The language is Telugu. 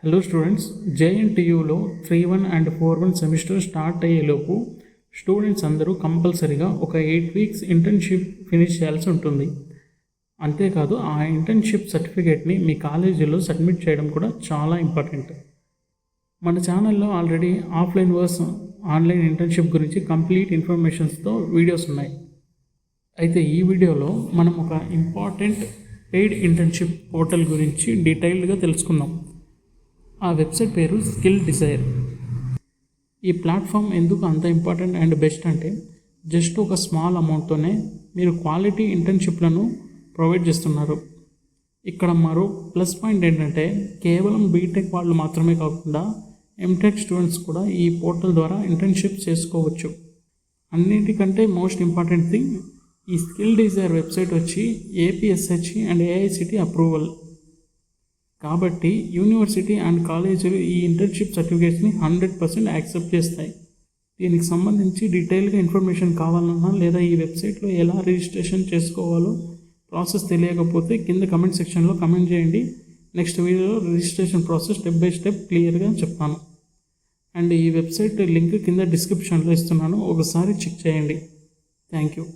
హలో స్టూడెంట్స్, జేఎన్టీయూలో 3-1 అండ్ 4-1 సెమిస్టర్ స్టార్ట్ అయ్యేలోపు స్టూడెంట్స్ అందరూ కంపల్సరీగా ఒక 8 వీక్స్ ఇంటర్న్షిప్ ఫినిష్ చేయాల్సి ఉంటుంది. అంతేకాదు ఆ ఇంటర్న్షిప్ సర్టిఫికేట్ని మీ కాలేజీలో సబ్మిట్ చేయడం కూడా చాలా ఇంపార్టెంట్. మన ఛానల్లో already offline versus online internship గురించి కంప్లీట్ ఇన్ఫర్మేషన్స్తో వీడియోస్ ఉన్నాయి. అయితే ఈ వీడియోలో మనం ఒక ఇంపార్టెంట్ పెయిడ్ ఇంటర్న్షిప్ పోర్టల్ గురించి డీటెయిల్డ్గా తెలుసుకుందాం. ఆ వెబ్సైట్ పేరు స్కిల్ డిజైర్. ఈ ప్లాట్ఫామ్ ఎందుకు అంత ఇంపార్టెంట్ అండ్ బెస్ట్ అంటే జస్ట్ ఒక స్మాల్ అమౌంట్తోనే మీరు క్వాలిటీ ఇంటర్న్షిప్లను ప్రొవైడ్ చేస్తున్నారు. ఇక్కడ మరో ప్లస్ పాయింట్ ఏంటంటే కేవలం బీటెక్ వాళ్ళు మాత్రమే కాకుండా ఎంటెక్ స్టూడెంట్స్ కూడా ఈ పోర్టల్ ద్వారా ఇంటర్న్షిప్ చేసుకోవచ్చు. అన్నిటికంటే మోస్ట్ ఇంపార్టెంట్ థింగ్, ఈ స్కిల్ డిజైర్ వెబ్సైట్ వచ్చి ఏపీఎస్హెచ్ఈ అండ్ ఏఐసిటి అప్రూవల్ కాబట్టి యూనివర్సిటీ అండ్ కాలేజీలు ఈ ఇంటర్న్షిప్ సర్టిఫికేట్స్ని 100% యాక్సెప్ట్ చేస్తాయి. దీనికి సంబంధించి డీటెయిల్గా ఇన్ఫర్మేషన్ కావాలన్నా లేదా ఈ వెబ్సైట్లో ఎలా రిజిస్ట్రేషన్ చేసుకోవాలో ప్రాసెస్ తెలియకపోతే కింద కమెంట్ సెక్షన్లో కమెంట్ చేయండి. నెక్స్ట్ వీడియోలో registration process step by step క్లియర్గా చెప్తాను. అండ్ ఈ వెబ్సైట్ లింక్ కింద డిస్క్రిప్షన్లో ఇస్తున్నాను, ఒకసారి చెక్ చేయండి. Thank you.